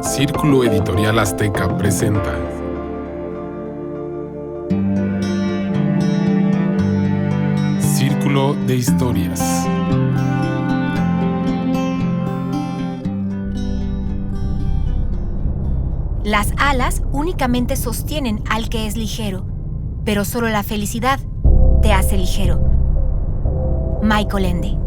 Círculo Editorial Azteca presenta Círculo de Historias. Las alas únicamente sostienen al que es ligero, pero solo la felicidad te hace ligero. Michael Ende.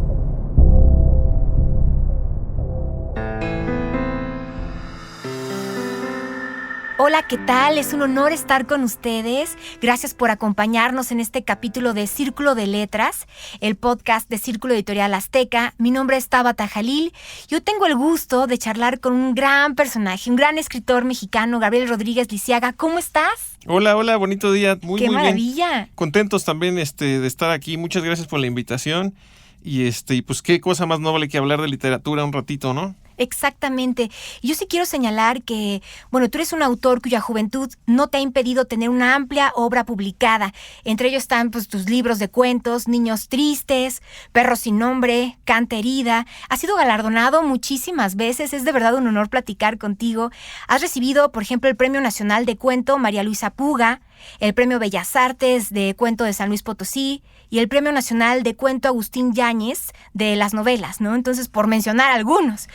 Hola, ¿qué tal? Es un honor estar con ustedes. Gracias por acompañarnos en este capítulo de Círculo de Letras, el podcast de Círculo Editorial Azteca. Mi nombre es Tabata Jalil. Yo tengo el gusto de charlar con un gran personaje, un gran escritor mexicano, Gabriel Rodríguez Lisiaga. ¿Cómo estás? Hola, bonito día. ¡Qué maravilla! Bien. Contentos también de estar aquí. Muchas gracias por la invitación. Y pues qué cosa más noble que hablar de literatura un ratito, ¿no? Exactamente. Y yo sí quiero señalar que, tú eres un autor cuya juventud no te ha impedido tener una amplia obra publicada. Entre ellos están tus libros de cuentos, Niños Tristes, Perros sin Nombre, Canta Herida. Has sido galardonado muchísimas veces. Es de verdad un honor platicar contigo. Has recibido, por ejemplo, el Premio Nacional de Cuento María Luisa Puga, el Premio Bellas Artes de Cuento de San Luis Potosí y el Premio Nacional de Cuento Agustín Yáñez de las novelas, ¿no? Entonces, por mencionar algunos.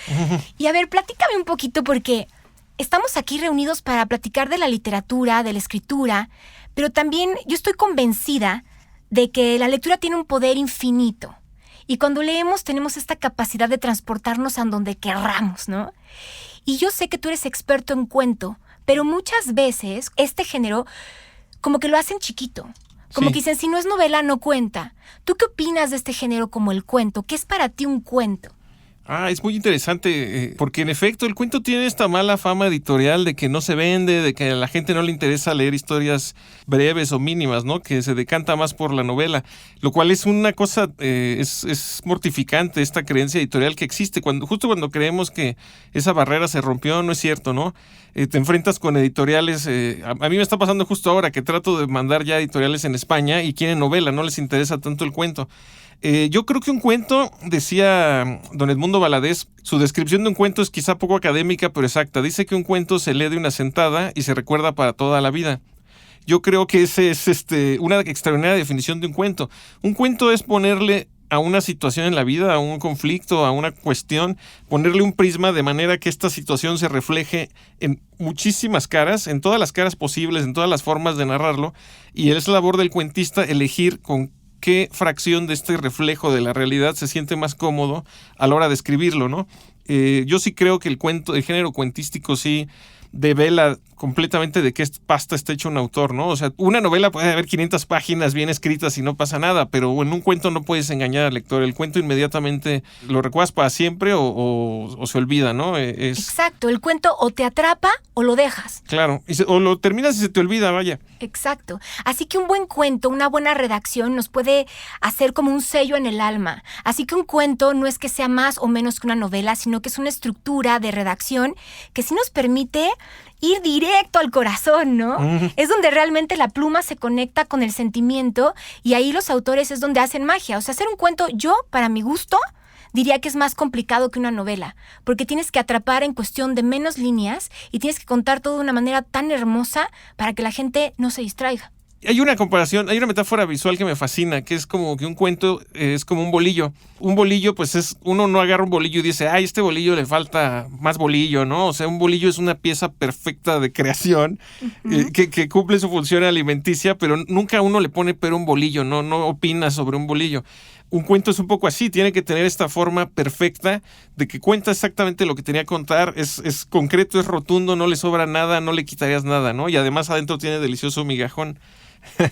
Y a ver, platícame un poquito porque estamos aquí reunidos para platicar de la literatura, de la escritura, pero también yo estoy convencida de que la lectura tiene un poder infinito. Y cuando leemos tenemos esta capacidad de transportarnos a donde querramos, ¿no? Y yo sé que tú eres experto en cuento, pero muchas veces este género como que lo hacen chiquito. Como que dicen, si no es novela, no cuenta. ¿Tú qué opinas de este género como el cuento? ¿Qué es para ti un cuento? Es muy interesante, porque en efecto el cuento tiene esta mala fama editorial de que no se vende, de que a la gente no le interesa leer historias breves o mínimas, ¿no? Que se decanta más por la novela, lo cual es una cosa, es mortificante esta creencia editorial que existe. Justo cuando creemos que esa barrera se rompió, no es cierto, ¿no? Te enfrentas con editoriales, a mí me está pasando justo ahora que trato de mandar ya editoriales en España y quieren novela, no les interesa tanto el cuento. Yo creo que un cuento, decía don Edmundo Valadez, su descripción de un cuento es quizá poco académica, pero exacta. Dice que un cuento se lee de una sentada y se recuerda para toda la vida. Yo creo que esa es una extraordinaria definición de un cuento. Un cuento es ponerle a una situación en la vida, a un conflicto, a una cuestión, ponerle un prisma de manera que esta situación se refleje en muchísimas caras, en todas las caras posibles, en todas las formas de narrarlo, y es labor del cuentista elegir con qué fracción de este reflejo de la realidad se siente más cómodo a la hora de escribirlo, ¿no? Yo sí creo que el género cuentístico sí devela completamente de qué pasta está hecho un autor, ¿no? O sea, una novela puede haber 500 páginas bien escritas y no pasa nada, pero en un cuento no puedes engañar al lector. El cuento inmediatamente lo recuerdas para siempre o se olvida, ¿no? Exacto, el cuento o te atrapa o lo dejas. Claro, o lo terminas y se te olvida, vaya. Exacto. Así que un buen cuento, una buena redacción nos puede hacer como un sello en el alma. Así que un cuento no es que sea más o menos que una novela, sino que es una estructura de redacción que sí nos permite ir directo al corazón, ¿no? Es donde realmente la pluma se conecta con el sentimiento y ahí los autores es donde hacen magia. O sea, hacer un cuento, yo, para mi gusto, diría que es más complicado que una novela, porque tienes que atrapar en cuestión de menos líneas y tienes que contar todo de una manera tan hermosa para que la gente no se distraiga. Hay una comparación, hay una metáfora visual que me fascina, que es como que un cuento es como un bolillo. Un bolillo, pues uno no agarra un bolillo y dice, este bolillo le falta más bolillo, ¿no? O sea, un bolillo es una pieza perfecta de creación que cumple su función alimenticia, pero nunca uno le pone pero un bolillo, no opina sobre un bolillo. Un cuento es un poco así, tiene que tener esta forma perfecta de que cuenta exactamente lo que tenía que contar, es concreto, es rotundo, no le sobra nada, no le quitarías nada, ¿no? Y además adentro tiene delicioso migajón.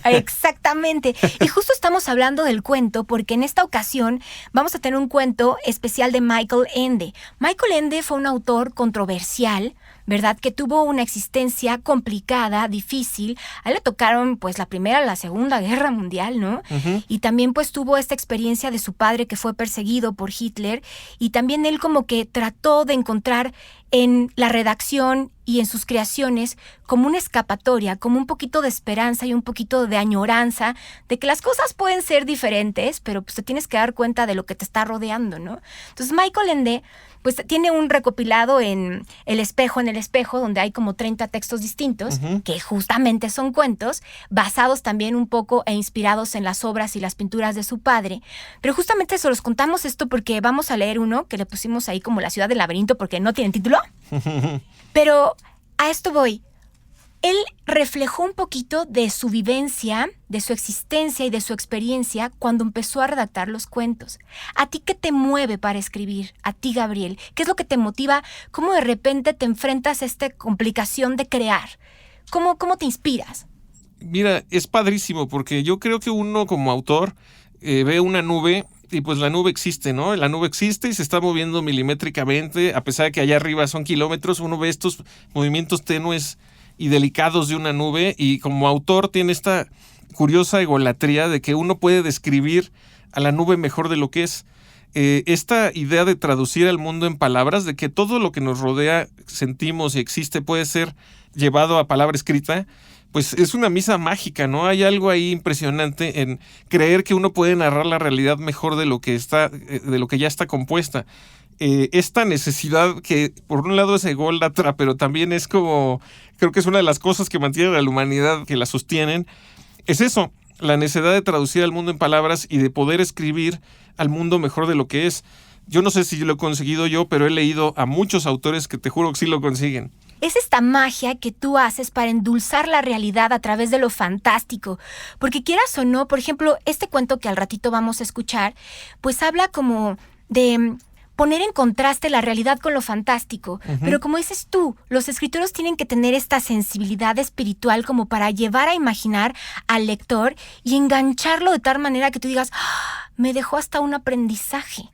Exactamente. Y justo estamos hablando del cuento porque en esta ocasión vamos a tener un cuento especial de Michael Ende. Michael Ende fue un autor controversial, ¿verdad? Que tuvo una existencia complicada, difícil. A él le tocaron la Primera, la Segunda Guerra Mundial, ¿no? Y también tuvo esta experiencia de su padre que fue perseguido por Hitler y también él como que trató de encontrar en la redacción y en sus creaciones como una escapatoria, como un poquito de esperanza y un poquito de añoranza de que las cosas pueden ser diferentes, pero te tienes que dar cuenta de lo que te está rodeando, ¿no? Entonces Michael Ende pues tiene un recopilado en el espejo, donde hay como 30 textos distintos, que justamente son cuentos, basados también un poco e inspirados en las obras y las pinturas de su padre. Pero justamente se los contamos esto porque vamos a leer uno que le pusimos ahí como La ciudad del laberinto porque no tiene título. Pero a esto voy. Él reflejó un poquito de su vivencia, de su existencia y de su experiencia cuando empezó a redactar los cuentos. ¿A ti qué te mueve para escribir? A ti, Gabriel, ¿qué es lo que te motiva? ¿Cómo de repente te enfrentas a esta complicación de crear? ¿Cómo te inspiras? Mira, es padrísimo porque yo creo que uno como autor ve una nube y pues la nube existe, ¿no? La nube existe y se está moviendo milimétricamente, a pesar de que allá arriba son kilómetros, uno ve estos movimientos tenues y delicados de una nube, y como autor tiene esta curiosa egolatría de que uno puede describir a la nube mejor de lo que es. Esta idea de traducir al mundo en palabras, de que todo lo que nos rodea, sentimos y existe puede ser llevado a palabra escrita, pues es una misa mágica, ¿no? Hay algo ahí impresionante en creer que uno puede narrar la realidad mejor de lo que ya está compuesta. Esta necesidad que por un lado es ególatra, pero también es como, creo que es una de las cosas que mantienen a la humanidad, que la sostienen, es eso, la necesidad de traducir al mundo en palabras y de poder escribir al mundo mejor de lo que es. Yo no sé si lo he conseguido yo, pero he leído a muchos autores que te juro que sí lo consiguen. Es esta magia que tú haces para endulzar la realidad a través de lo fantástico. Porque quieras o no, por ejemplo, este cuento que al ratito vamos a escuchar, pues habla como de poner en contraste la realidad con lo fantástico. Pero como dices tú, los escritores tienen que tener esta sensibilidad espiritual como para llevar a imaginar al lector y engancharlo de tal manera que tú digas, ¡ah! Me dejó hasta un aprendizaje.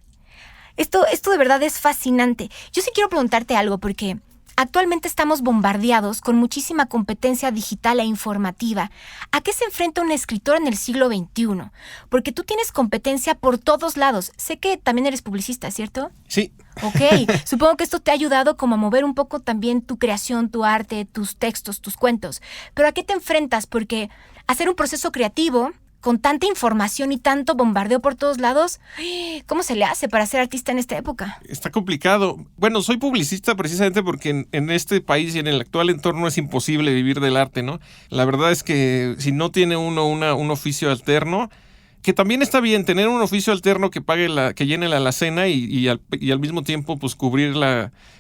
Esto de verdad es fascinante. Yo sí quiero preguntarte algo porque actualmente estamos bombardeados con muchísima competencia digital e informativa. ¿A qué se enfrenta un escritor en el siglo XXI? Porque tú tienes competencia por todos lados. Sé que también eres publicista, ¿cierto? Sí. Ok, supongo que esto te ha ayudado como a mover un poco también tu creación, tu arte, tus textos, tus cuentos. Pero ¿a qué te enfrentas? Porque hacer un proceso creativo con tanta información y tanto bombardeo por todos lados, ¿cómo se le hace para ser artista en esta época? Está complicado. Bueno, soy publicista precisamente porque en este país y en el actual entorno es imposible vivir del arte, ¿no? La verdad es que si no tiene uno un oficio alterno, que también está bien tener un oficio alterno que pague que llene la alacena y al mismo tiempo pues cubrir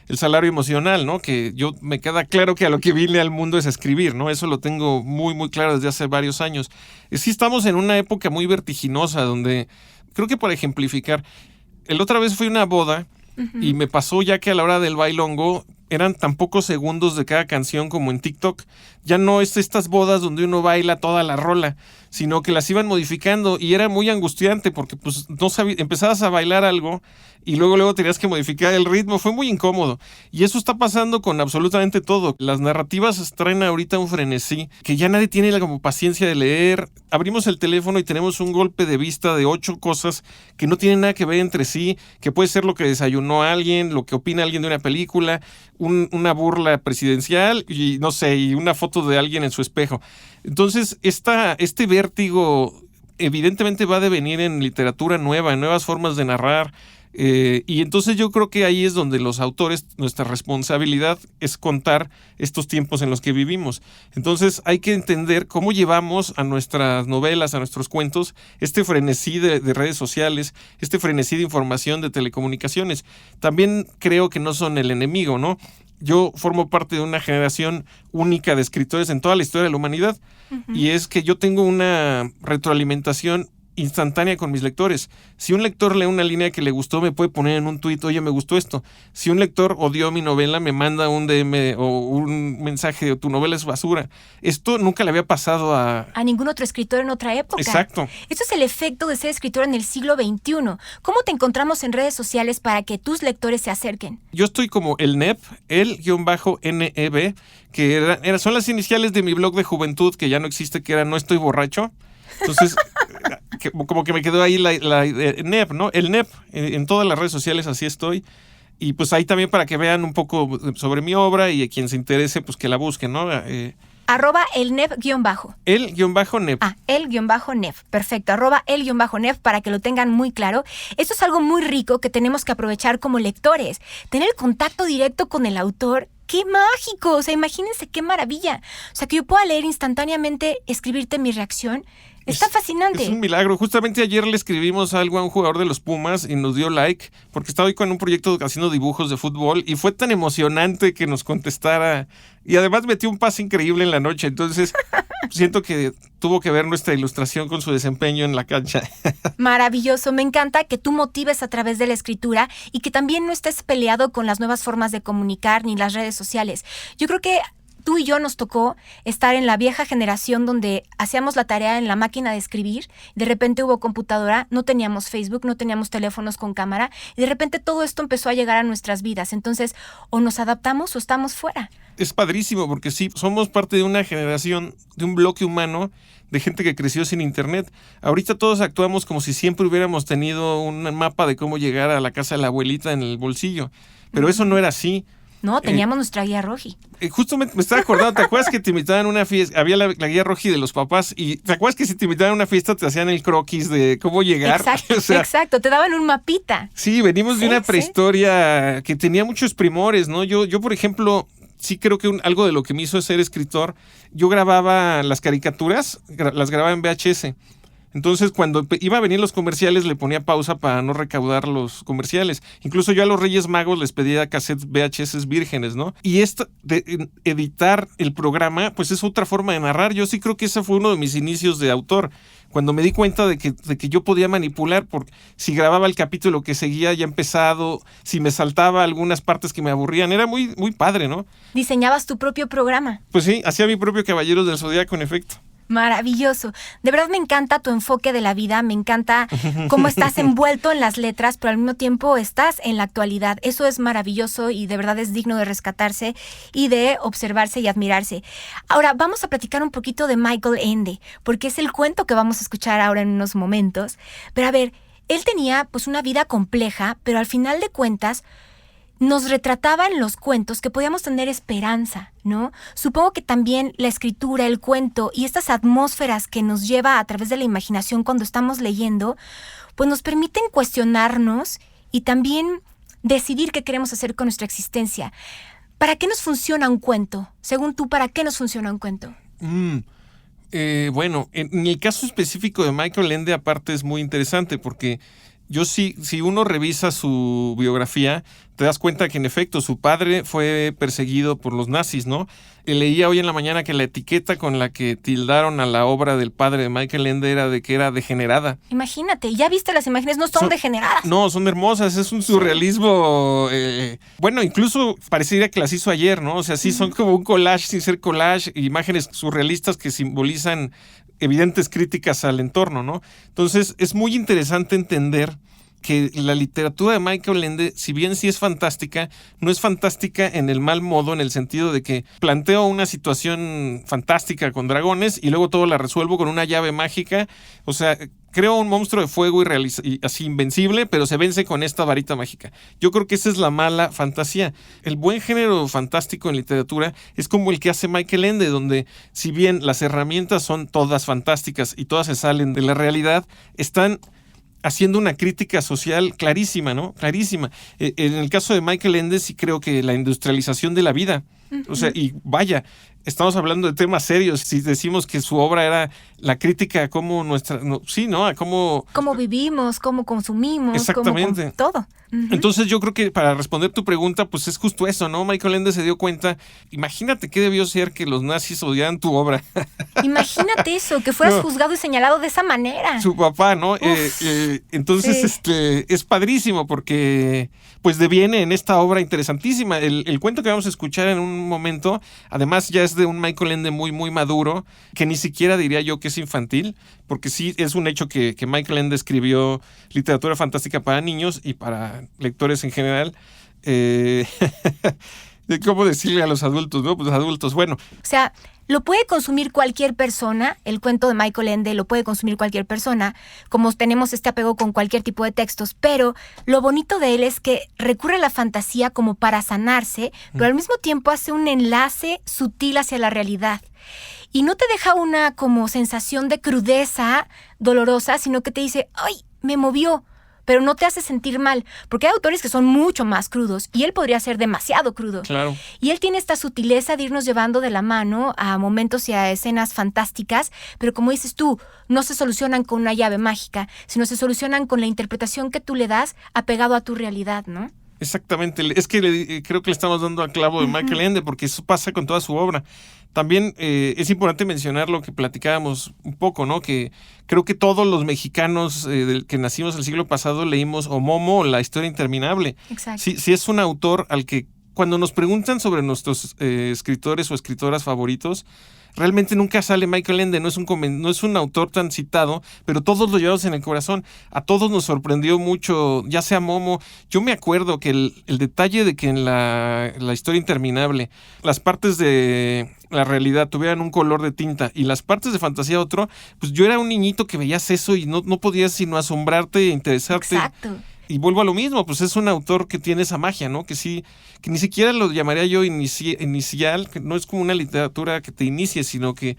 el salario emocional, ¿no? Que me queda claro que a lo que vine al mundo es escribir, ¿no? Eso lo tengo muy, muy claro desde hace varios años. Sí estamos en una época muy vertiginosa donde, creo que por ejemplificar, el otra vez fui a una boda y me pasó ya que a la hora del bailongo eran tan pocos segundos de cada canción como en TikTok. Ya no es estas bodas donde uno baila toda la rola, sino que las iban modificando y era muy angustiante porque pues no empezabas a bailar algo y luego tenías que modificar el ritmo. Fue muy incómodo. Y eso está pasando con absolutamente todo. Las narrativas traen ahorita un frenesí que ya nadie tiene como paciencia de leer. Abrimos el teléfono y tenemos un golpe de vista de 8 cosas que no tienen nada que ver entre sí, que puede ser lo que desayunó alguien, lo que opina alguien de una película, una burla presidencial y no sé, y una foto de alguien en su espejo. Entonces, este vértigo evidentemente va a devenir en literatura nueva, en nuevas formas de narrar. Y entonces yo creo que ahí es donde los autores, nuestra responsabilidad es contar estos tiempos en los que vivimos. Entonces hay que entender cómo llevamos a nuestras novelas, a nuestros cuentos, este frenesí de redes sociales, este frenesí de información, de telecomunicaciones. También creo que no son el enemigo, ¿no? Yo formo parte de una generación única de escritores en toda la historia de la humanidad, y es que yo tengo una retroalimentación instantánea con mis lectores. Si un lector lee una línea que le gustó, me puede poner en un tuit, oye, me gustó esto. Si un lector odió mi novela, me manda un DM o un mensaje de tu novela es basura. Esto nunca le había pasado a ningún otro escritor en otra época. Exacto. Esto es el efecto de ser escritor en el siglo XXI. ¿Cómo te encontramos en redes sociales para que tus lectores se acerquen? Yo estoy como el NEB, el-NEB, que son las iniciales de mi blog de juventud, que ya no existe, que era No Estoy Borracho. Entonces, como que me quedó ahí la NEP, ¿no? El NEP, en todas las redes sociales así estoy. Y pues ahí también para que vean un poco sobre mi obra y a quien se interese, pues que la busquen, ¿no? @elnef_. El-nef. El-nef, perfecto, @el-nef para que lo tengan muy claro. Esto es algo muy rico que tenemos que aprovechar como lectores. Tener el contacto directo con el autor, ¡qué mágico! O sea, imagínense qué maravilla. O sea, que yo pueda leer instantáneamente, escribirte mi reacción. Está fascinante. Es un milagro. Justamente ayer le escribimos algo a un jugador de los Pumas y nos dio like, porque estaba hoy con un proyecto haciendo dibujos de fútbol y fue tan emocionante que nos contestara. Y además metió un pase increíble en la noche. Entonces, siento que tuvo que ver nuestra ilustración con su desempeño en la cancha. Maravilloso. Me encanta que tú motives a través de la escritura y que también no estés peleado con las nuevas formas de comunicar ni las redes sociales. Yo creo que tú y yo nos tocó estar en la vieja generación donde hacíamos la tarea en la máquina de escribir, de repente hubo computadora, no teníamos Facebook, no teníamos teléfonos con cámara, y de repente todo esto empezó a llegar a nuestras vidas. Entonces, o nos adaptamos o estamos fuera. Es padrísimo porque sí, somos parte de una generación, de un bloque humano de gente que creció sin internet. Ahorita todos actuamos como si siempre hubiéramos tenido un mapa de cómo llegar a la casa de la abuelita en el bolsillo, pero eso no era así. No, teníamos nuestra guía roji. Justamente me estaba acordando, ¿te acuerdas que te invitaban a una fiesta? Había la guía roji de los papás y ¿te acuerdas que si te invitaban a una fiesta te hacían el croquis de cómo llegar? Exacto, exacto, te daban un mapita. Sí, venimos de una prehistoria que tenía muchos primores, ¿no? Yo por ejemplo, sí creo que algo de lo que me hizo ser escritor, yo grababa las caricaturas, las grababa en VHS. Entonces, cuando iba a venir los comerciales, le ponía pausa para no recaudar los comerciales. Incluso yo a los Reyes Magos les pedía cassettes VHS vírgenes, ¿no? Y esto de editar el programa, pues es otra forma de narrar. Yo sí creo que ese fue uno de mis inicios de autor. Cuando me di cuenta de que yo podía manipular, porque si grababa el capítulo que seguía ya empezado, si me saltaba algunas partes que me aburrían, era muy, muy padre, ¿no? Diseñabas tu propio programa. Pues sí, hacía mi propio Caballeros del Zodiaco, en efecto. Maravilloso. De verdad me encanta tu enfoque de la vida, me encanta cómo estás envuelto en las letras, pero al mismo tiempo estás en la actualidad. Eso es maravilloso y de verdad es digno de rescatarse y de observarse y admirarse. Ahora vamos a platicar un poquito de Michael Ende, porque es el cuento que vamos a escuchar ahora en unos momentos. Pero a ver, él tenía pues una vida compleja, pero al final de cuentas nos retrataban los cuentos que podíamos tener esperanza, ¿no? Supongo que también la escritura, el cuento y estas atmósferas que nos lleva a través de la imaginación cuando estamos leyendo, pues nos permiten cuestionarnos y también decidir qué queremos hacer con nuestra existencia. ¿Para qué nos funciona un cuento? Según tú, ¿para qué nos funciona un cuento? Bueno, en el caso específico de Michael Ende, aparte es muy interesante porque si uno revisa su biografía, te das cuenta que en efecto su padre fue perseguido por los nazis, ¿no? Leía hoy en la mañana que la etiqueta con la que tildaron a la obra del padre de Michael Ende era de que era degenerada. Imagínate, ya viste las imágenes, no son degeneradas. No, son hermosas, es un surrealismo. Bueno, incluso pareciera que las hizo ayer, ¿no? O sea, sí son como un collage sin ser collage, imágenes surrealistas que simbolizan evidentes críticas al entorno, ¿no? Entonces, es muy interesante entender que la literatura de Michael Ende, si bien sí es fantástica, no es fantástica en el mal modo, en el sentido de que planteo una situación fantástica con dragones y luego todo la resuelvo con una llave mágica. O sea, creo un monstruo de fuego y así invencible, pero se vence con esta varita mágica. Yo creo que esa es la mala fantasía. El buen género fantástico en literatura es como el que hace Michael Ende, donde si bien las herramientas son todas fantásticas y todas se salen de la realidad, están haciendo una crítica social clarísima, ¿no? Clarísima. En el caso de Michael Ende sí creo que la industrialización de la vida, o sea, y vaya, estamos hablando de temas serios. Si decimos que su obra era la crítica a cómo a cómo vivimos, cómo consumimos, exactamente, todo. Entonces yo creo que para responder tu pregunta, pues es justo eso, ¿no? Michael Ende se dio cuenta, imagínate qué debió ser que los nazis odiaran tu obra. Imagínate eso, que fueras juzgado y señalado de esa manera. Su papá, ¿no? Entonces, sí. Es padrísimo porque pues deviene en esta obra interesantísima. El cuento que vamos a escuchar en un momento, además ya es de un Michael Ende muy, muy maduro, que ni siquiera diría yo que es infantil, porque sí es un hecho que Michael Ende escribió literatura fantástica para niños y para lectores en general. de cómo decirle a los adultos, ¿no? Pues adultos, bueno. O sea, lo puede consumir cualquier persona, el cuento de Michael Ende lo puede consumir cualquier persona, como tenemos este apego con cualquier tipo de textos, pero lo bonito de él es que recurre a la fantasía como para sanarse, pero al mismo tiempo hace un enlace sutil hacia la realidad. Y no te deja una como sensación de crudeza dolorosa, sino que te dice, ¡ay, me movió! Pero no te hace sentir mal, porque hay autores que son mucho más crudos y él podría ser demasiado crudo. Claro. Y él tiene esta sutileza de irnos llevando de la mano a momentos y a escenas fantásticas, pero como dices tú, no se solucionan con una llave mágica, sino se solucionan con la interpretación que tú le das apegado a tu realidad, ¿no? Exactamente, es que creo que le estamos dando al clavo de Michael Ende, porque eso pasa con toda su obra. También es importante mencionar lo que platicábamos un poco, ¿no? Que creo que todos los mexicanos que nacimos el siglo pasado leímos o Momo, La historia interminable. Exacto. Sí es un autor al que cuando nos preguntan sobre nuestros escritores o escritoras favoritos, realmente nunca sale Michael Ende, no es un autor tan citado, pero todos lo llevamos en el corazón. A todos nos sorprendió mucho, ya sea Momo. Yo me acuerdo que el detalle de que en la historia interminable las partes de la realidad tuvieran un color de tinta y las partes de fantasía otro, pues yo era un niñito que veías eso y no podías sino asombrarte e interesarte. Exacto. Y vuelvo a lo mismo, pues es un autor que tiene esa magia, ¿no? Que sí, que ni siquiera lo llamaría yo inicial, que no es como una literatura que te inicie, sino que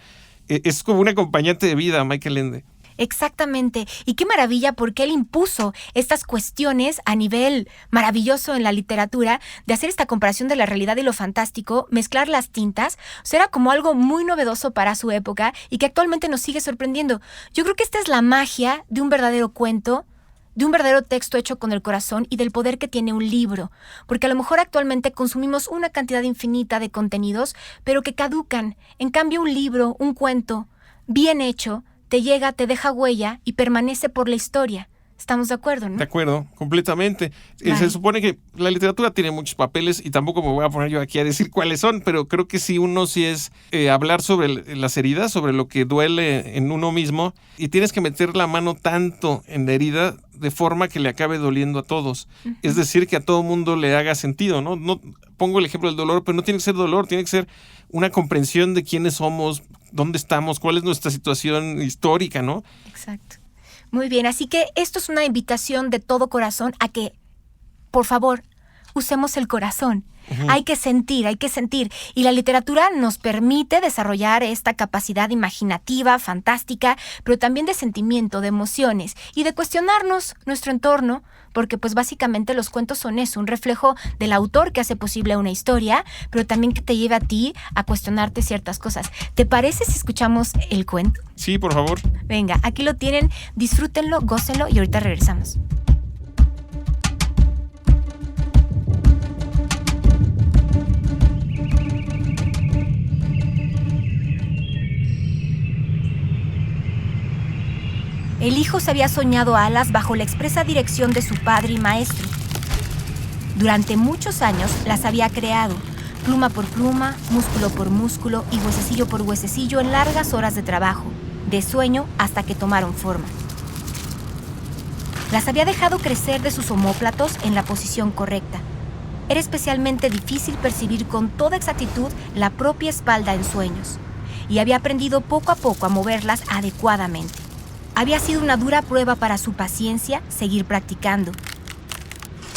es como un acompañante de vida, Michael Ende. Exactamente. Y qué maravilla porque él impuso estas cuestiones a nivel maravilloso en la literatura de hacer esta comparación de la realidad y lo fantástico, mezclar las tintas. O sea, era como algo muy novedoso para su época y que actualmente nos sigue sorprendiendo. Yo creo que esta es la magia de un verdadero cuento, de un verdadero texto hecho con el corazón y del poder que tiene un libro. Porque a lo mejor actualmente consumimos una cantidad infinita de contenidos, pero que caducan. En cambio, un libro, un cuento, bien hecho, te llega, te deja huella y permanece por la historia. ¿Estamos de acuerdo, no? De acuerdo, completamente. Vale. Se supone que la literatura tiene muchos papeles y tampoco me voy a poner yo aquí a decir cuáles son, pero creo que sí es hablar sobre las heridas, sobre lo que duele en uno mismo y tienes que meter la mano tanto en la herida de forma que le acabe doliendo a todos. Uh-huh. Es decir, que a todo mundo le haga sentido, ¿no? No pongo el ejemplo del dolor, pero no tiene que ser dolor, tiene que ser una comprensión de quiénes somos, dónde estamos, cuál es nuestra situación histórica, ¿no? Exacto. Muy bien, así que esto es una invitación de todo corazón a que, por favor, usemos el corazón. Uh-huh. Hay que sentir. Y la literatura nos permite desarrollar esta capacidad imaginativa, fantástica, pero también de sentimiento, de emociones y de cuestionarnos nuestro entorno, porque pues básicamente los cuentos son eso, un reflejo del autor que hace posible una historia, pero también que te lleve a ti a cuestionarte ciertas cosas. ¿Te parece si escuchamos el cuento? Sí, por favor. Venga, aquí lo tienen, disfrútenlo, gócenlo y ahorita regresamos. El hijo se había soñado alas bajo la expresa dirección de su padre y maestro. Durante muchos años las había creado, pluma por pluma, músculo por músculo y huesecillo por huesecillo en largas horas de trabajo, de sueño hasta que tomaron forma. Las había dejado crecer de sus omóplatos en la posición correcta. Era especialmente difícil percibir con toda exactitud la propia espalda en sueños, y había aprendido poco a poco a moverlas adecuadamente. Había sido una dura prueba para su paciencia seguir practicando,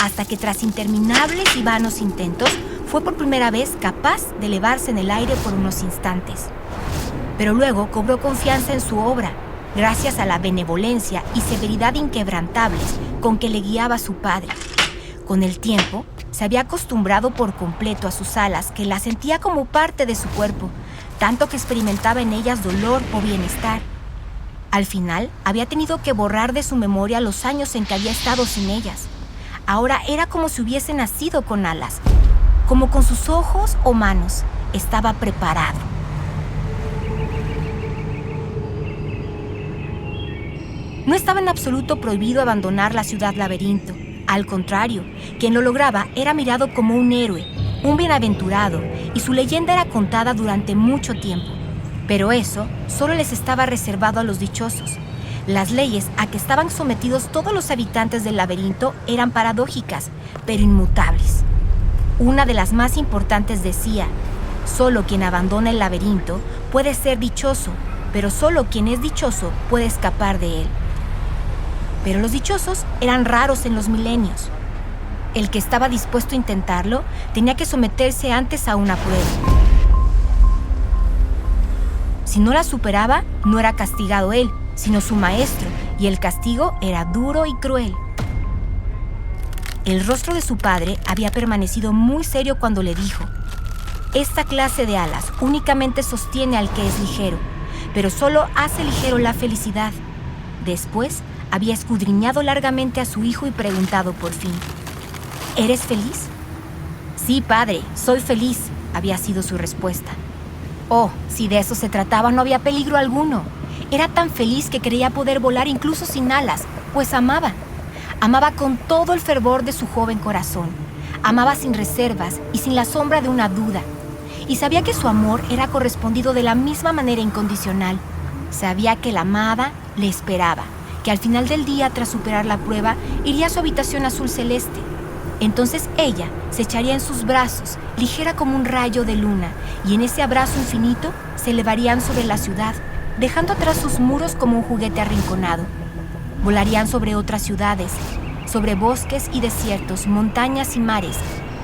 hasta que tras interminables y vanos intentos, fue por primera vez capaz de elevarse en el aire por unos instantes. Pero luego cobró confianza en su obra, gracias a la benevolencia y severidad inquebrantables con que le guiaba su padre. Con el tiempo, se había acostumbrado por completo a sus alas, que las sentía como parte de su cuerpo, tanto que experimentaba en ellas dolor o bienestar. Al final, había tenido que borrar de su memoria los años en que había estado sin ellas. Ahora era como si hubiese nacido con alas, como con sus ojos o manos. Estaba preparado. No estaba en absoluto prohibido abandonar la ciudad laberinto. Al contrario, quien lo lograba era mirado como un héroe, un bienaventurado, y su leyenda era contada durante mucho tiempo. Pero eso solo les estaba reservado a los dichosos. Las leyes a que estaban sometidos todos los habitantes del laberinto eran paradójicas, pero inmutables. Una de las más importantes decía: solo quien abandona el laberinto puede ser dichoso, pero solo quien es dichoso puede escapar de él. Pero los dichosos eran raros en los milenios. El que estaba dispuesto a intentarlo tenía que someterse antes a una prueba. Si no la superaba, no era castigado él, sino su maestro, y el castigo era duro y cruel. El rostro de su padre había permanecido muy serio cuando le dijo: esta clase de alas únicamente sostiene al que es ligero, pero solo hace ligero la felicidad. Después, había escudriñado largamente a su hijo y preguntado por fin: ¿eres feliz? Sí, padre, soy feliz, había sido su respuesta. Oh, si de eso se trataba, no había peligro alguno. Era tan feliz que creía poder volar incluso sin alas, pues amaba. Amaba con todo el fervor de su joven corazón. Amaba sin reservas y sin la sombra de una duda. Y sabía que su amor era correspondido de la misma manera incondicional. Sabía que la amada le esperaba, que al final del día, tras superar la prueba, iría a su habitación azul celeste. Entonces ella se echaría en sus brazos, ligera como un rayo de luna, y en ese abrazo infinito se elevarían sobre la ciudad, dejando atrás sus muros como un juguete arrinconado. Volarían sobre otras ciudades, sobre bosques y desiertos, montañas y mares,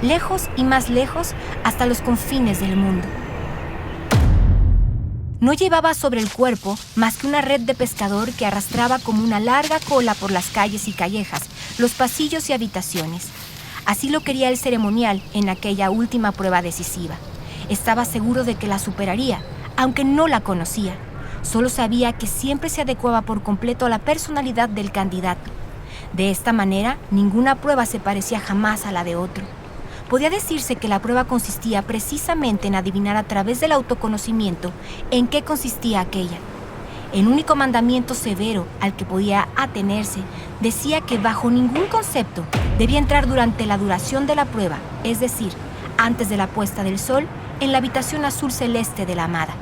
lejos y más lejos, hasta los confines del mundo. No llevaba sobre el cuerpo más que una red de pescador que arrastraba como una larga cola por las calles y callejas, los pasillos y habitaciones. Así lo quería el ceremonial en aquella última prueba decisiva. Estaba seguro de que la superaría, aunque no la conocía. Solo sabía que siempre se adecuaba por completo a la personalidad del candidato. De esta manera, ninguna prueba se parecía jamás a la de otro. Podía decirse que la prueba consistía precisamente en adivinar a través del autoconocimiento en qué consistía aquella. El único mandamiento severo al que podía atenerse decía que bajo ningún concepto debía entrar durante la duración de la prueba, es decir, antes de la puesta del sol, en la habitación azul celeste de la amada.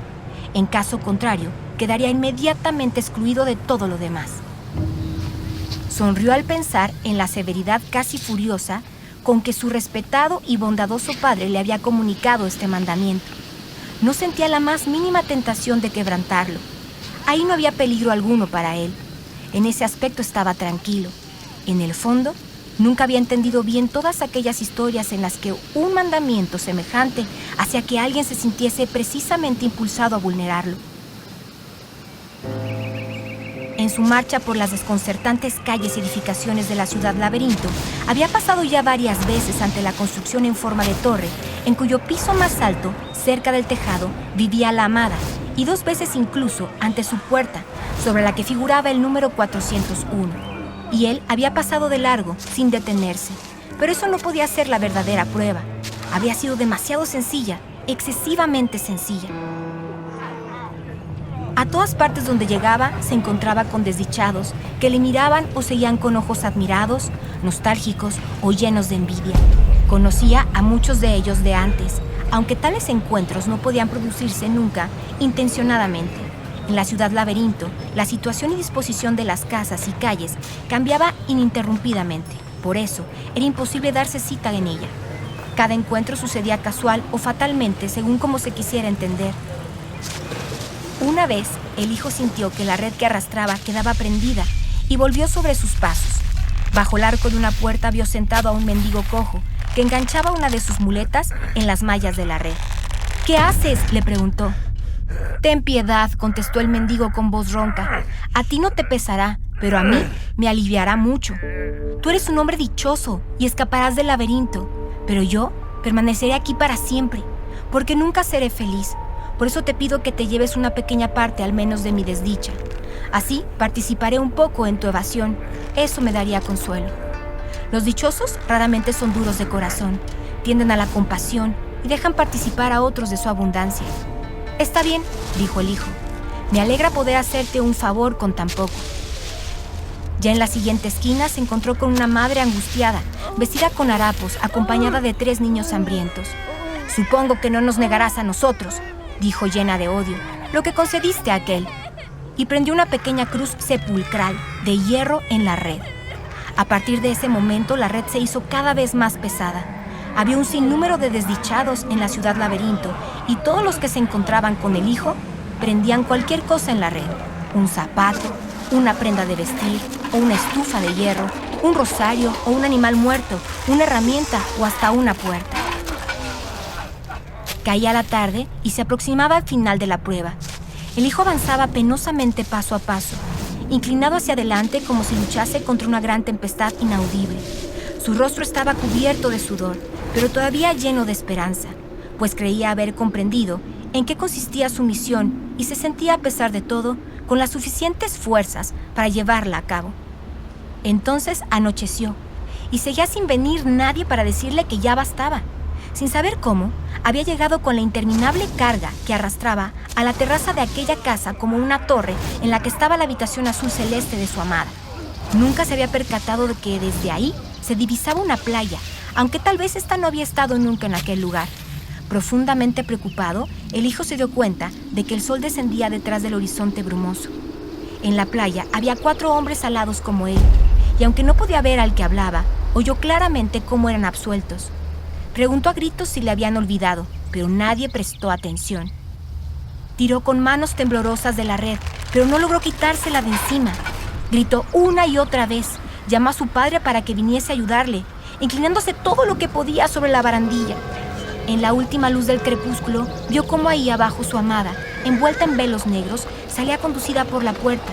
En caso contrario, quedaría inmediatamente excluido de todo lo demás. Sonrió al pensar en la severidad casi furiosa con que su respetado y bondadoso padre le había comunicado este mandamiento. No sentía la más mínima tentación de quebrantarlo. Ahí no había peligro alguno para él. En ese aspecto estaba tranquilo. En el fondo, nunca había entendido bien todas aquellas historias en las que un mandamiento semejante hacía que alguien se sintiese precisamente impulsado a vulnerarlo. En su marcha por las desconcertantes calles y edificaciones de la ciudad laberinto, había pasado ya varias veces ante la construcción en forma de torre, en cuyo piso más alto, cerca del tejado, vivía la amada, y 2 veces incluso ante su puerta, sobre la que figuraba el número 401. Y él había pasado de largo, sin detenerse. Pero eso no podía ser la verdadera prueba. Había sido demasiado sencilla, excesivamente sencilla. A todas partes donde llegaba se encontraba con desdichados que le miraban o seguían con ojos admirados, nostálgicos o llenos de envidia. Conocía a muchos de ellos de antes, aunque tales encuentros no podían producirse nunca intencionadamente. En la ciudad laberinto, la situación y disposición de las casas y calles cambiaba ininterrumpidamente. Por eso, era imposible darse cita en ella. Cada encuentro sucedía casual o fatalmente según como se quisiera entender. Una vez, el hijo sintió que la red que arrastraba quedaba prendida y volvió sobre sus pasos. Bajo el arco de una puerta vio sentado a un mendigo cojo que enganchaba una de sus muletas en las mallas de la red. «¿Qué haces?», le preguntó. «Ten piedad», contestó el mendigo con voz ronca. «A ti no te pesará, pero a mí me aliviará mucho. Tú eres un hombre dichoso y escaparás del laberinto, pero yo permaneceré aquí para siempre, porque nunca seré feliz. Por eso te pido que te lleves una pequeña parte al menos de mi desdicha. Así participaré un poco en tu evasión. Eso me daría consuelo». Los dichosos raramente son duros de corazón, tienden a la compasión y dejan participar a otros de su abundancia. «Está bien», dijo el hijo. «Me alegra poder hacerte un favor con tan poco». Ya en la siguiente esquina se encontró con una madre angustiada, vestida con harapos, acompañada de 3 niños hambrientos. «Supongo que no nos negarás a nosotros», dijo llena de odio, «lo que concediste a aquel». Y prendió una pequeña cruz sepulcral de hierro en la red. A partir de ese momento, la red se hizo cada vez más pesada. Había un sinnúmero de desdichados en la ciudad laberinto y todos los que se encontraban con el hijo prendían cualquier cosa en la red. Un zapato, una prenda de vestir o una estufa de hierro, un rosario o un animal muerto, una herramienta o hasta una puerta. Caía la tarde y se aproximaba al final de la prueba. El hijo avanzaba penosamente paso a paso, inclinado hacia adelante como si luchase contra una gran tempestad inaudible. Su rostro estaba cubierto de sudor, pero todavía lleno de esperanza, pues creía haber comprendido en qué consistía su misión y se sentía, a pesar de todo, con las suficientes fuerzas para llevarla a cabo. Entonces anocheció y seguía sin venir nadie para decirle que ya bastaba. Sin saber cómo, había llegado con la interminable carga que arrastraba a la terraza de aquella casa como una torre en la que estaba la habitación azul celeste de su amada. Nunca se había percatado de que desde ahí se divisaba una playa, aunque tal vez ésta no había estado nunca en aquel lugar. Profundamente preocupado, el hijo se dio cuenta de que el sol descendía detrás del horizonte brumoso. En la playa había 4 hombres alados como él, y aunque no podía ver al que hablaba, oyó claramente cómo eran absueltos. Preguntó a gritos si le habían olvidado, pero nadie prestó atención. Tiró con manos temblorosas de la red, pero no logró quitársela de encima. Gritó una y otra vez, llamó a su padre para que viniese a ayudarle, inclinándose todo lo que podía sobre la barandilla. En la última luz del crepúsculo, vio cómo ahí abajo su amada, envuelta en velos negros, salía conducida por la puerta.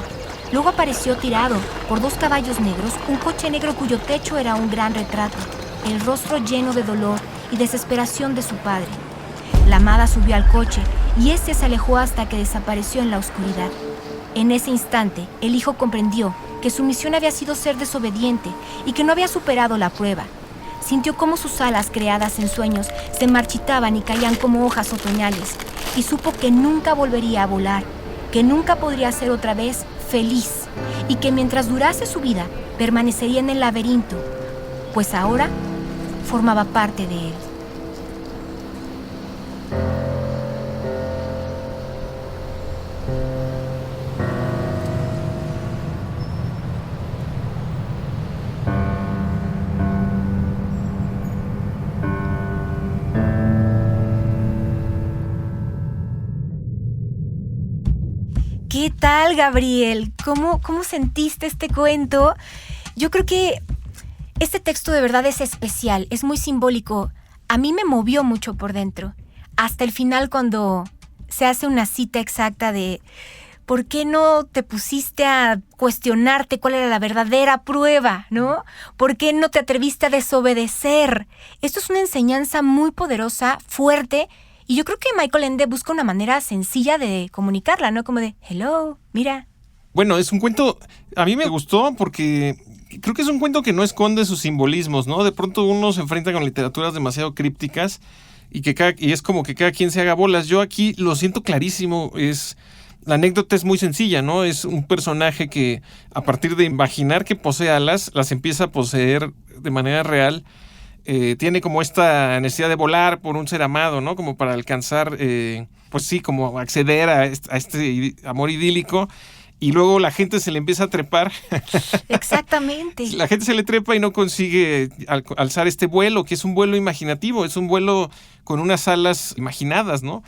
Luego apareció tirado por 2 caballos negros, un coche negro cuyo techo era un gran retrato, el rostro lleno de dolor y desesperación de su padre. La amada subió al coche y este se alejó hasta que desapareció en la oscuridad. En ese instante, el hijo comprendió que su misión había sido ser desobediente y que no había superado la prueba. Sintió cómo sus alas creadas en sueños se marchitaban y caían como hojas otoñales, y supo que nunca volvería a volar, que nunca podría ser otra vez feliz, y que mientras durase su vida permanecería en el laberinto, pues ahora formaba parte de él. ¿Qué tal, Gabriel? ¿Cómo sentiste este cuento? Yo creo que este texto de verdad es especial, es muy simbólico. A mí me movió mucho por dentro. Hasta el final, cuando se hace una cita exacta de ¿por qué no te pusiste a cuestionarte cuál era la verdadera prueba, ¿no? ¿Por qué no te atreviste a desobedecer? Esto es una enseñanza muy poderosa, fuerte. Y yo creo que Michael Ende busca una manera sencilla de comunicarla, ¿no? Como de, hello, mira. Bueno, es un cuento, a mí me gustó porque creo que es un cuento que no esconde sus simbolismos, ¿no? De pronto uno se enfrenta con literaturas demasiado crípticas y es como que cada quien se haga bolas. Yo aquí lo siento clarísimo, la anécdota es muy sencilla, ¿no? Es un personaje que a partir de imaginar que posee alas, las empieza a poseer de manera real. Tiene como esta necesidad de volar por un ser amado, ¿no? Como para alcanzar, pues sí, como acceder a este amor idílico. Y luego la gente se le empieza a trepar. Exactamente. La gente se le trepa y no consigue alzar este vuelo, que es un vuelo imaginativo, es un vuelo con unas alas imaginadas, ¿no?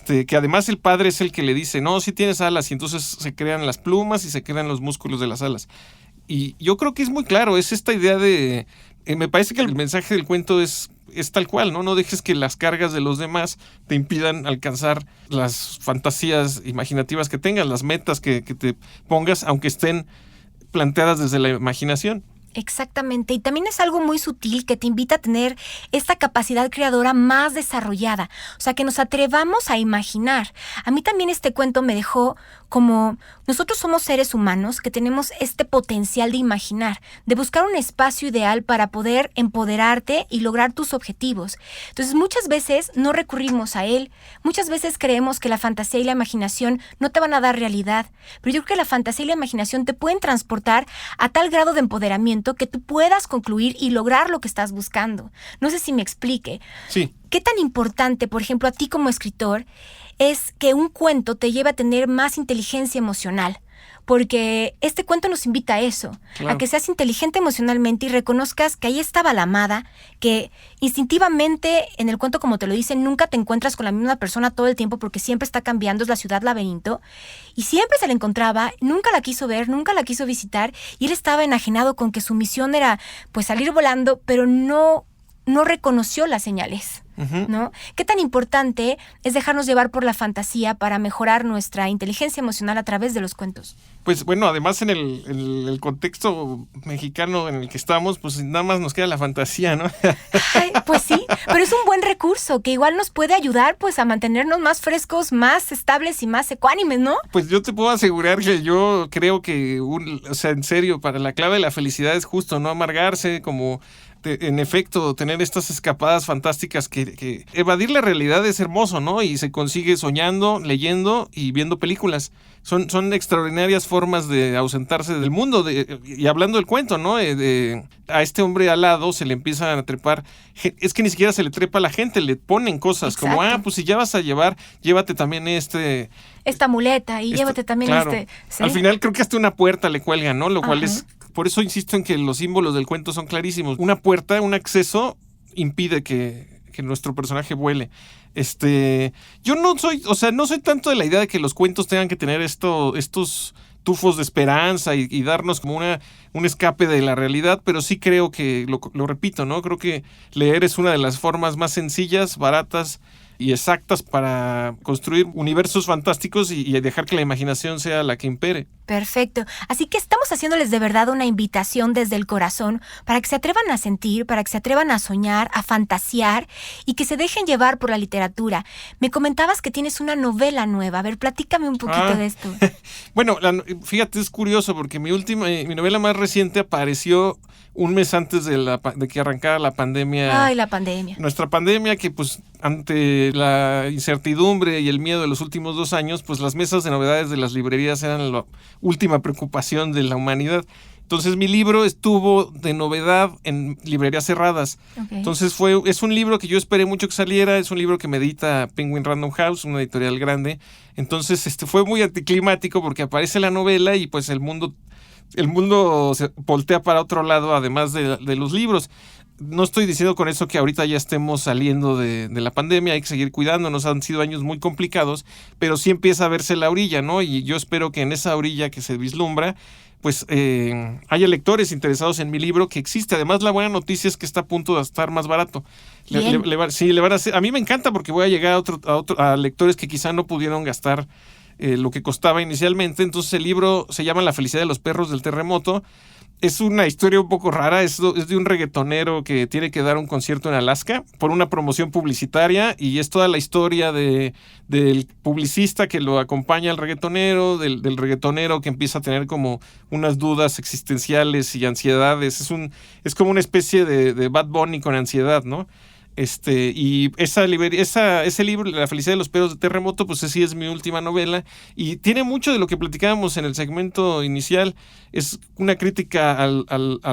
Que además el padre es el que le dice, no, sí tienes alas, y entonces se crean las plumas y se crean los músculos de las alas. Y yo creo que es muy claro, es esta idea de... me parece que el mensaje del cuento es tal cual, ¿no? No dejes que las cargas de los demás te impidan alcanzar las fantasías imaginativas que tengas, las metas que te pongas, aunque estén planteadas desde la imaginación. Exactamente, y también es algo muy sutil que te invita a tener esta capacidad creadora más desarrollada, o sea, que nos atrevamos a imaginar. A mí también este cuento me dejó como nosotros somos seres humanos que tenemos este potencial de imaginar, de buscar un espacio ideal para poder empoderarte y lograr tus objetivos. Entonces muchas veces no recurrimos a él, muchas veces creemos que la fantasía y la imaginación no te van a dar realidad, pero yo creo que la fantasía y la imaginación te pueden transportar a tal grado de empoderamiento que tú puedas concluir y lograr lo que estás buscando. No sé si me explique. Sí. ¿Qué tan importante, por ejemplo, a ti como escritor, es que un cuento te lleve a tener más inteligencia emocional? porque este cuento nos invita a eso, Claro. a que seas inteligente emocionalmente y reconozcas que ahí estaba la amada, que instintivamente en el cuento, como te lo dicen, nunca te encuentras con la misma persona todo el tiempo porque siempre está cambiando, es la ciudad laberinto, y siempre se la encontraba, nunca la quiso ver, nunca la quiso visitar, y él estaba enajenado con que su misión era pues salir volando, pero no reconoció las señales. ¿No? ¿Qué tan importante es dejarnos llevar por la fantasía para mejorar nuestra inteligencia emocional a través de los cuentos? Pues bueno, además en el contexto mexicano en el que estamos, pues nada más nos queda la fantasía, ¿no? Ay, pues sí, pero es un buen recurso que igual nos puede ayudar pues a mantenernos más frescos, más estables y más ecuánimes, ¿no? Pues yo te puedo asegurar que yo creo que, o sea, en serio, para la clave de la felicidad es justo no amargarse, como en efecto, tener estas escapadas fantásticas que evadir la realidad es hermoso, ¿no? Y se consigue soñando, leyendo y viendo películas. Son extraordinarias formas de ausentarse del mundo. Y hablando del cuento, ¿no? A este hombre al lado se le empiezan a trepar. Es que ni siquiera se le trepa a la gente, le ponen cosas. Exacto. Como, pues si ya vas a llevar, llévate también esta muleta y llévate también claro. ¿sí? Al final creo que hasta una puerta le cuelgan, ¿no? Lo cual es... Por eso insisto en que los símbolos del cuento son clarísimos. Una puerta, un acceso, impide que nuestro personaje vuele. Yo no soy tanto de la idea de que los cuentos tengan que tener estos tufos de esperanza y darnos como un escape de la realidad, pero sí creo que, lo repito, ¿no? Creo que leer es una de las formas más sencillas, baratas y exactas para construir universos fantásticos y dejar que la imaginación sea la que impere. Perfecto. Así que estamos haciéndoles de verdad una invitación desde el corazón para que se atrevan a sentir, para que se atrevan a soñar, a fantasear y que se dejen llevar por la literatura. Me comentabas que tienes una novela nueva. A ver, platícame un poquito de esto. Bueno, fíjate, es curioso porque mi novela más reciente apareció un mes antes de que arrancara la pandemia. Ay, la pandemia. Nuestra pandemia que pues ante la incertidumbre y el miedo de los últimos 2 años, pues las mesas de novedades de las librerías eran la última preocupación de la humanidad. Entonces mi libro estuvo de novedad en librerías cerradas. Okay. Entonces es un libro que yo esperé mucho que saliera, es un libro que me edita Penguin Random House, una editorial grande. Entonces fue muy anticlimático porque aparece la novela y pues el mundo se voltea para otro lado, además de los libros. No estoy diciendo con eso que ahorita ya estemos saliendo de la pandemia, hay que seguir cuidándonos, han sido años muy complicados, pero sí empieza a verse la orilla, ¿no? Y yo espero que en esa orilla que se vislumbra, pues haya lectores interesados en mi libro, que existe. Además, la buena noticia es que está a punto de estar más barato. Le van a hacer. A mí me encanta porque voy a llegar a lectores que quizá no pudieron gastar lo que costaba inicialmente. Entonces el libro se llama La felicidad de los perros del terremoto. Es una historia un poco rara, es de un reggaetonero que tiene que dar un concierto en Alaska por una promoción publicitaria y es toda la historia del publicista que lo acompaña al reggaetonero, del reggaetonero que empieza a tener como unas dudas existenciales y ansiedades. Es como una especie de Bad Bunny con ansiedad, ¿no? Y ese libro, La felicidad de los perros de terremoto, pues sí es mi última novela y tiene mucho de lo que platicábamos en el segmento inicial. Es una crítica a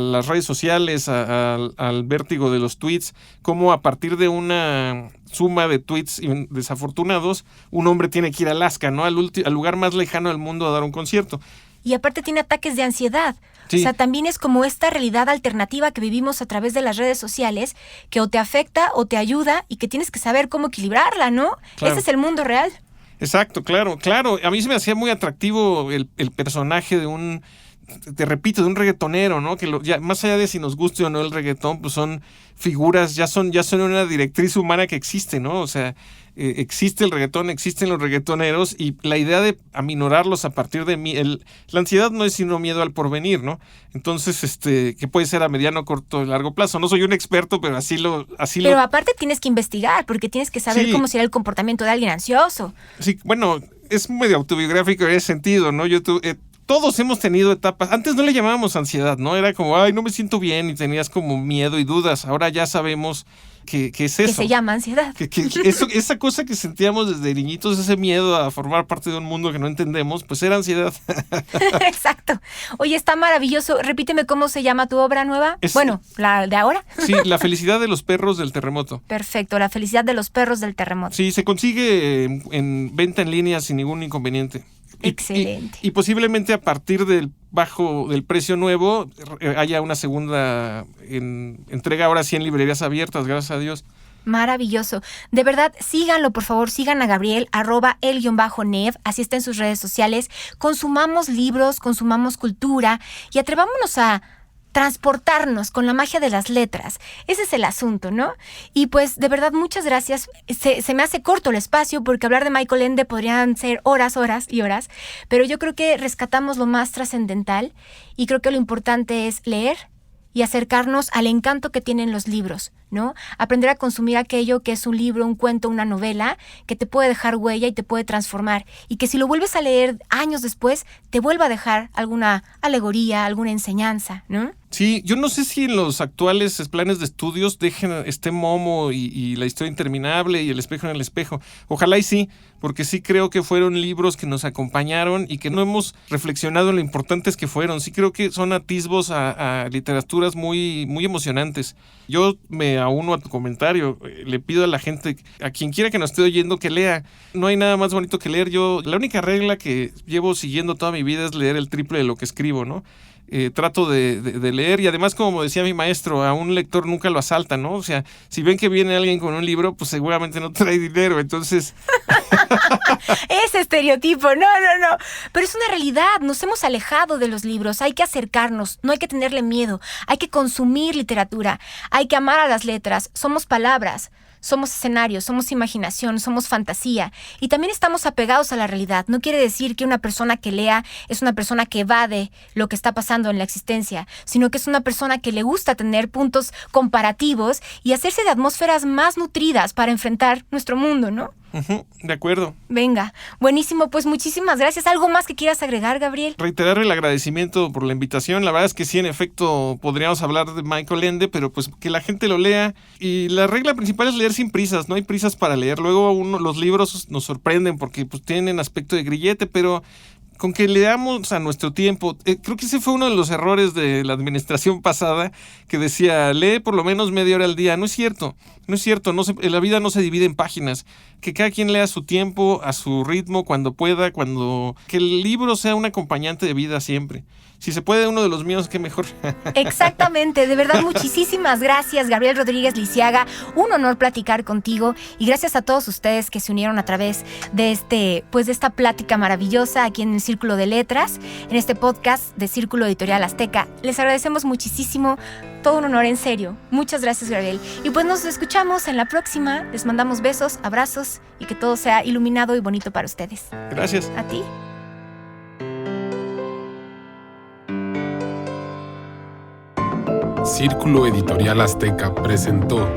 las redes sociales, al vértigo de los tweets, cómo a partir de una suma de tweets desafortunados, un hombre tiene que ir a Alaska, ¿no? Al lugar más lejano del mundo a dar un concierto. Y aparte tiene ataques de ansiedad. Sí. O sea, también es como esta realidad alternativa que vivimos a través de las redes sociales, que o te afecta o te ayuda y que tienes que saber cómo equilibrarla, ¿no? Claro. Ese es el mundo real. Exacto, claro. A mí se me hacía muy atractivo el personaje de un reggaetonero, ¿no? Que ya, más allá de si nos guste o no el reggaetón, pues son figuras, ya son una directriz humana que existe, ¿no? O sea, existe el reggaetón, existen los reggaetoneros y la idea de aminorarlos a partir de la ansiedad no es sino miedo al porvenir, ¿no? Entonces, que puede ser a mediano, corto y largo plazo. No soy un experto, pero Pero aparte tienes que investigar porque tienes que saber cómo será el comportamiento de alguien ansioso. Sí, bueno, es medio autobiográfico en ese sentido, ¿no? Todos hemos tenido etapas. Antes no le llamábamos ansiedad, ¿no? Era como, ay, no me siento bien y tenías como miedo y dudas. Ahora ya sabemos que es eso. Que se llama ansiedad. Esa cosa que sentíamos desde niñitos, ese miedo a formar parte de un mundo que no entendemos, pues era ansiedad. Exacto. Oye, está maravilloso. Repíteme cómo se llama tu obra nueva. La de ahora. Sí, La felicidad de los perros del terremoto. Perfecto, La felicidad de los perros del terremoto. Sí, se consigue en venta en línea sin ningún inconveniente. Excelente. Y posiblemente a partir del precio nuevo haya una segunda entrega ahora sí en librerías abiertas, gracias a Dios. Maravilloso. De verdad, síganlo, por favor, sigan a Gabriel, @el_nev, así está en sus redes sociales. Consumamos libros, consumamos cultura y atrevámonos a transportarnos con la magia de las letras. Ese es el asunto, ¿no? Y pues, de verdad, muchas gracias. Se me hace corto el espacio porque hablar de Michael Ende podrían ser horas y horas, pero yo creo que rescatamos lo más trascendental y creo que lo importante es leer y acercarnos al encanto que tienen los libros, ¿no? Aprender a consumir aquello que es un libro, un cuento, una novela, que te puede dejar huella y te puede transformar. Y que si lo vuelves a leer años después, te vuelva a dejar alguna alegoría, alguna enseñanza, ¿no? Sí, yo no sé si en los actuales planes de estudios dejen Momo y La historia interminable y El espejo en el espejo. Ojalá y sí, porque sí creo que fueron libros que nos acompañaron y que no hemos reflexionado en lo importantes que fueron. Sí creo que son atisbos a literaturas muy, muy emocionantes. Yo me auno a tu comentario. Le pido a la gente, a quien quiera que nos esté oyendo, que lea. No hay nada más bonito que leer. La única regla que llevo siguiendo toda mi vida es leer el triple de lo que escribo, ¿no? Trato de leer y además, como decía mi maestro, a un lector nunca lo asaltan, ¿no? O sea, si ven que viene alguien con un libro, pues seguramente no trae dinero, entonces... Ese estereotipo, no. Pero es una realidad, nos hemos alejado de los libros, hay que acercarnos, no hay que tenerle miedo, hay que consumir literatura, hay que amar a las letras, somos palabras. Somos escenarios, somos imaginación, somos fantasía y también estamos apegados a la realidad. No quiere decir que una persona que lea es una persona que evade lo que está pasando en la existencia, sino que es una persona que le gusta tener puntos comparativos y hacerse de atmósferas más nutridas para enfrentar nuestro mundo, ¿no? De acuerdo. Venga, buenísimo, pues muchísimas gracias. ¿Algo más que quieras agregar, Gabriel? Reiterar el agradecimiento por la invitación. La verdad es que sí, en efecto, podríamos hablar de Michael Ende, pero pues que la gente lo lea. Y la regla principal es leer sin prisas, no hay prisas para leer. Luego los libros nos sorprenden porque pues tienen aspecto de grillete, pero con que leamos a nuestro tiempo. Creo que ese fue uno de los errores de la administración pasada, que decía, lee por lo menos media hora al día. No es cierto, la vida no se divide en páginas. Que cada quien lea a su tiempo, a su ritmo, cuando pueda, que el libro sea un acompañante de vida siempre. Si se puede, uno de los míos, qué mejor. Exactamente, de verdad, muchísimas gracias, Gabriel Rodríguez Lisiaga. Un honor platicar contigo y gracias a todos ustedes que se unieron a través de esta plática maravillosa aquí en el Círculo de Letras, en este podcast de Círculo Editorial Azteca. Les agradecemos muchísimo, todo un honor, en serio. Muchas gracias, Gabriel. Y pues nos escuchamos en la próxima. Les mandamos besos, abrazos y que todo sea iluminado y bonito para ustedes. Gracias. A ti. Círculo Editorial Azteca presentó